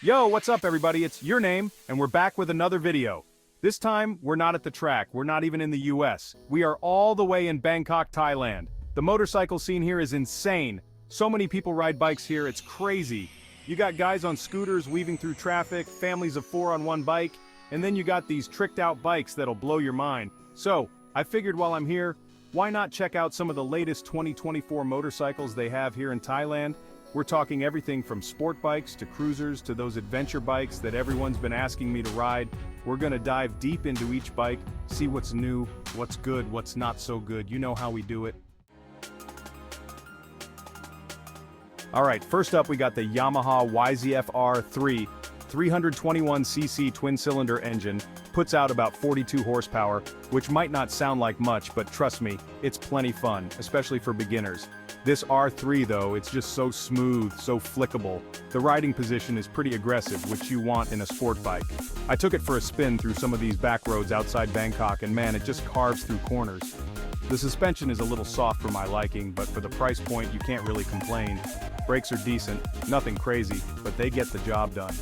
Yo, what's up everybody? It's Your Name, and we're back with another video. This time, we're not at the track, we're not even in the US. We are all the way in Bangkok, Thailand. The motorcycle scene here is insane. So many people ride bikes here, it's crazy. You got guys on scooters weaving through traffic, families of 4 on one bike, and then you got these tricked out bikes that'll blow your mind. So, I figured while I'm here, why not check out some of the latest 2024 motorcycles they have here in Thailand? We're talking everything from sport bikes to cruisers to those adventure bikes that everyone's been asking me to ride. We're gonna dive deep into each bike, see what's new, what's good, what's not so good. You know how we do it. Alright, first up we got the Yamaha YZF-R3, 321cc twin-cylinder engine, puts out about 42 horsepower, which might not sound like much, but trust me, it's plenty fun, especially for beginners. This R3 though, it's just so smooth, so flickable. The riding position is pretty aggressive, which you want in a sport bike. I took it for a spin through some of these back roads outside Bangkok and man, it just carves through corners. The suspension is a little soft for my liking, but for the price point you can't really complain. Brakes are decent, nothing crazy, but they get the job done.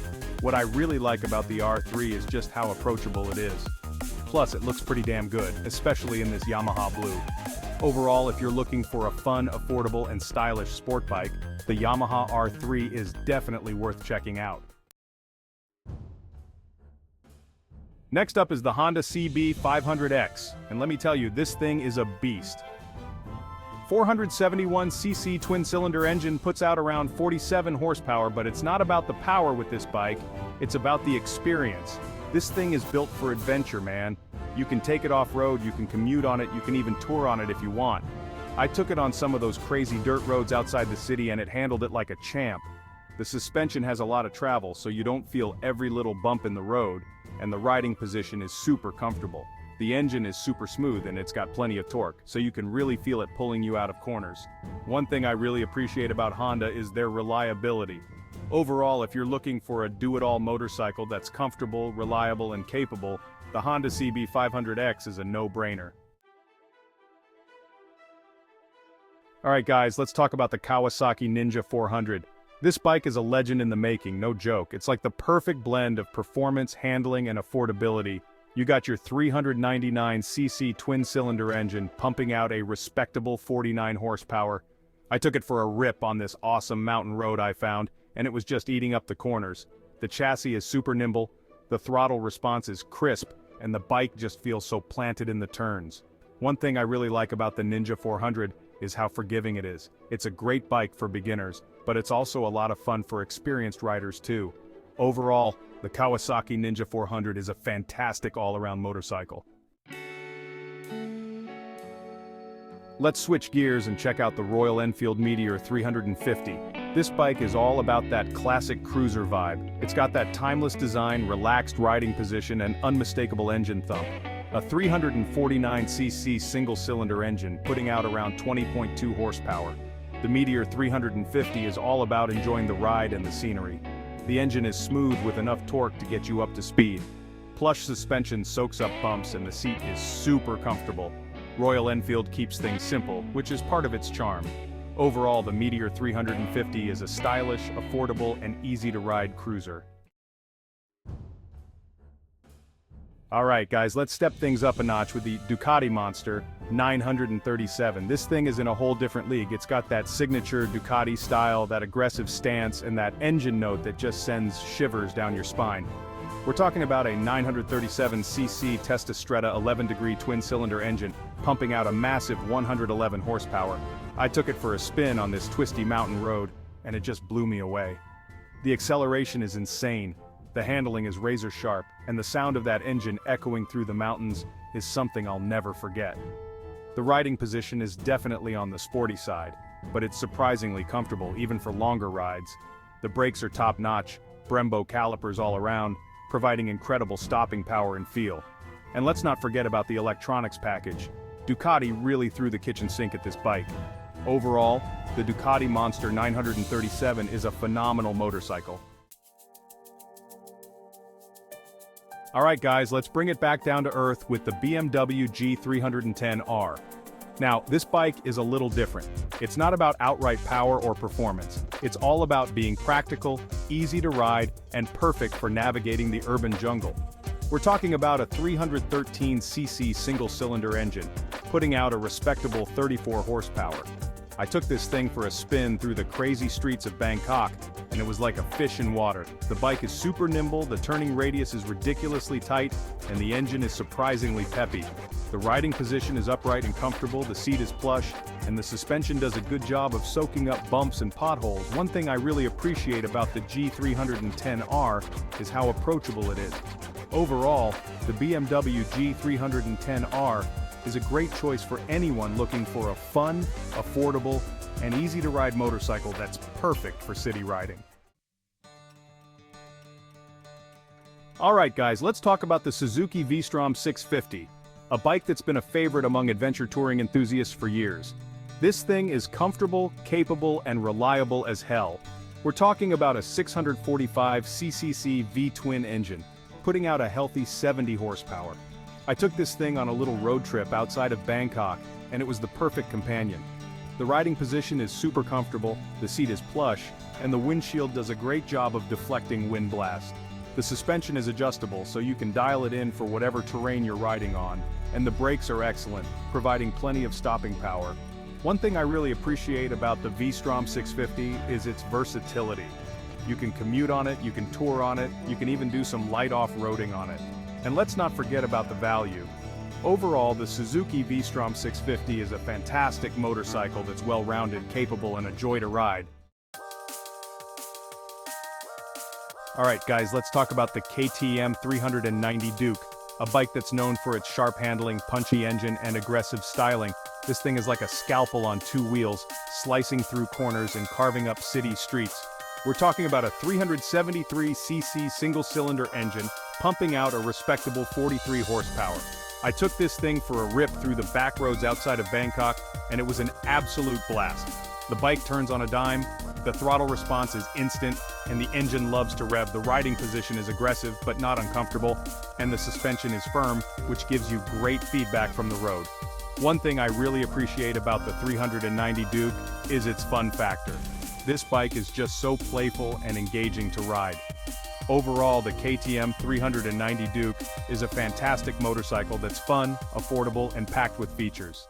What I really like about the R3 is just how approachable it is. Plus it looks pretty damn good, especially in this Yamaha blue. Overall, if you're looking for a fun, affordable, and stylish sport bike, the Yamaha R3 is definitely worth checking out. Next up is the Honda CB500X, and let me tell you, this thing is a beast. 471cc twin-cylinder engine puts out around 47 horsepower, but it's not about the power with this bike, it's about the experience. This thing is built for adventure, man. You can take it off-road, you can commute on it, you can even tour on it if you want. I took it on some of those crazy dirt roads outside the city and it handled it like a champ. The suspension has a lot of travel, so you don't feel every little bump in the road, and the riding position is super comfortable. The engine is super smooth and it's got plenty of torque, so you can really feel it pulling you out of corners. One thing I really appreciate about Honda is their reliability. Overall, if you're looking for a do-it-all motorcycle that's comfortable, reliable, and capable, the Honda CB500X is a no-brainer. Alright guys, let's talk about the Kawasaki Ninja 400. This bike is a legend in the making, no joke. It's like the perfect blend of performance, handling, and affordability. You got your 399cc twin-cylinder engine pumping out a respectable 49 horsepower. I took it for a rip on this awesome mountain road I found, and it was just eating up the corners. The chassis is super nimble, the throttle response is crisp, and the bike just feels so planted in the turns. One thing I really like about the Ninja 400 is how forgiving it is. It's a great bike for beginners, but it's also a lot of fun for experienced riders too. Overall, the Kawasaki Ninja 400 is a fantastic all-around motorcycle. Let's switch gears and check out the Royal Enfield Meteor 350. This bike is all about that classic cruiser vibe. It's got that timeless design, relaxed riding position, and unmistakable engine thump. A 349cc single-cylinder engine putting out around 20.2 horsepower. The Meteor 350 is all about enjoying the ride and the scenery. The engine is smooth with enough torque to get you up to speed. Plush suspension soaks up bumps and the seat is super comfortable. Royal Enfield keeps things simple, which is part of its charm. Overall, the Meteor 350 is a stylish, affordable, and easy-to-ride cruiser. Alright guys, let's step things up a notch with the Ducati Monster 937. This thing is in a whole different league. It's got that signature Ducati style, that aggressive stance, and that engine note that just sends shivers down your spine. We're talking about a 937cc Testastretta 11-degree twin-cylinder engine, pumping out a massive 111 horsepower. I took it for a spin on this twisty mountain road, and it just blew me away. The acceleration is insane, the handling is razor sharp, and the sound of that engine echoing through the mountains is something I'll never forget. The riding position is definitely on the sporty side, but it's surprisingly comfortable even for longer rides. The brakes are top-notch, Brembo calipers all around, providing incredible stopping power and feel. And let's not forget about the electronics package. Ducati really threw the kitchen sink at this bike. Overall, the Ducati Monster 937 is a phenomenal motorcycle. Alright guys, let's bring it back down to earth with the BMW G310R. Now, this bike is a little different. It's not about outright power or performance. It's all about being practical, easy to ride, and perfect for navigating the urban jungle. We're talking about a 313cc single-cylinder engine, putting out a respectable 34 horsepower. I took this thing for a spin through the crazy streets of Bangkok, and it was like a fish in water. The bike is super nimble, the turning radius is ridiculously tight, and the engine is surprisingly peppy. The riding position is upright and comfortable, the seat is plush, and the suspension does a good job of soaking up bumps and potholes. One thing I really appreciate about the G310R is how approachable it is. Overall, the BMW G310R is a great choice for anyone looking for a fun, affordable, and easy-to-ride motorcycle that's perfect for city riding. Alright guys, let's talk about the Suzuki V-Strom 650, a bike that's been a favorite among adventure touring enthusiasts for years. This thing is comfortable, capable, and reliable as hell. We're talking about a 645cc V-twin engine, putting out a healthy 70 horsepower. I took this thing on a little road trip outside of Bangkok, and it was the perfect companion. The riding position is super comfortable, the seat is plush, and the windshield does a great job of deflecting wind blast. The suspension is adjustable so you can dial it in for whatever terrain you're riding on, and the brakes are excellent, providing plenty of stopping power. One thing I really appreciate about the V-Strom 650 is its versatility. You can commute on it, you can tour on it, you can even do some light off-roading on it. And let's not forget about the value. Overall, the Suzuki V-Strom 650 is a fantastic motorcycle that's well-rounded, capable, and a joy to ride. Alright guys, let's talk about the KTM 390 Duke, a bike that's known for its sharp handling, punchy engine, and aggressive styling. This thing is like a scalpel on two wheels, slicing through corners and carving up city streets. We're talking about a 373cc single-cylinder engine, pumping out a respectable 43 horsepower. I took this thing for a rip through the back roads outside of Bangkok, and it was an absolute blast. The bike turns on a dime, the throttle response is instant, and the engine loves to rev. The riding position is aggressive but not uncomfortable, and the suspension is firm, which gives you great feedback from the road. One thing I really appreciate about the 390 Duke is its fun factor. This bike is just so playful and engaging to ride. Overall, the KTM 390 Duke is a fantastic motorcycle that's fun, affordable, and packed with features.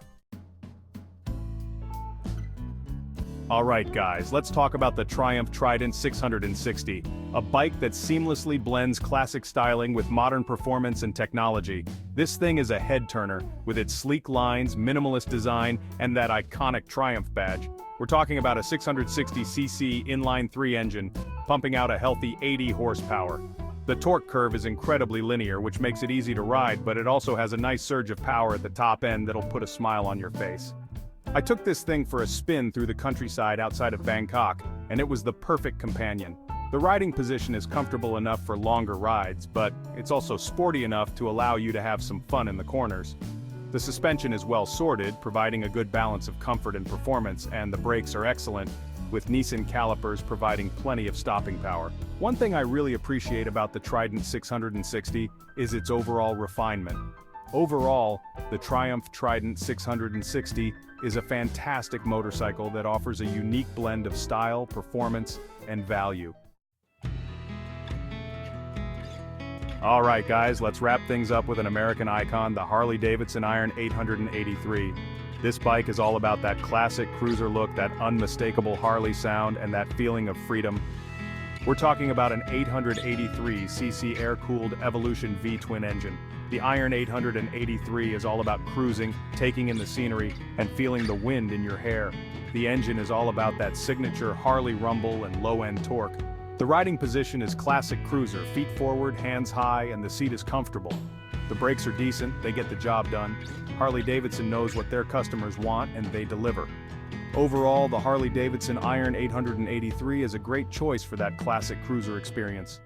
Alright guys, let's talk about the Triumph Trident 660, a bike that seamlessly blends classic styling with modern performance and technology. This thing is a head-turner, with its sleek lines, minimalist design, and that iconic Triumph badge. We're talking about a 660cc inline-3 engine, pumping out a healthy 80 horsepower. The torque curve is incredibly linear, which makes it easy to ride, but it also has a nice surge of power at the top end that'll put a smile on your face. I took this thing for a spin through the countryside outside of Bangkok, and it was the perfect companion. The riding position is comfortable enough for longer rides, but it's also sporty enough to allow you to have some fun in the corners. The suspension is well sorted, providing a good balance of comfort and performance, and the brakes are excellent, with Nissan calipers providing plenty of stopping power. One thing I really appreciate about the Trident 660 is its overall refinement. Overall, the Triumph Trident 660 is a fantastic motorcycle that offers a unique blend of style, performance, and value. Alright guys, let's wrap things up with an American icon, the Harley-Davidson Iron 883. This bike is all about that classic cruiser look, that unmistakable Harley sound, and that feeling of freedom. We're talking about an 883cc air-cooled Evolution V-twin engine. The Iron 883 is all about cruising, taking in the scenery, and feeling the wind in your hair. The engine is all about that signature Harley rumble and low-end torque. The riding position is classic cruiser, feet forward, hands high, and the seat is comfortable. The brakes are decent, they get the job done. Harley-Davidson knows what their customers want, and they deliver. Overall, the Harley-Davidson Iron 883 is a great choice for that classic cruiser experience.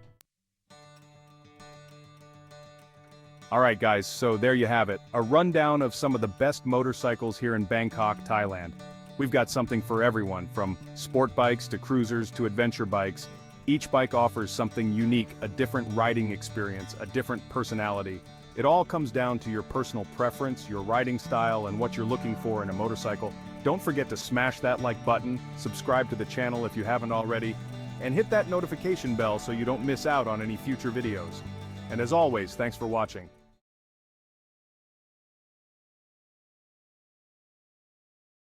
Alright guys, so there you have it, a rundown of some of the best motorcycles here in Bangkok, Thailand. We've got something for everyone, from sport bikes to cruisers to adventure bikes. Each bike offers something unique, a different riding experience, a different personality. It all comes down to your personal preference, your riding style, and what you're looking for in a motorcycle. Don't forget to smash that like button, subscribe to the channel if you haven't already, and hit that notification bell so you don't miss out on any future videos. And as always, thanks for watching.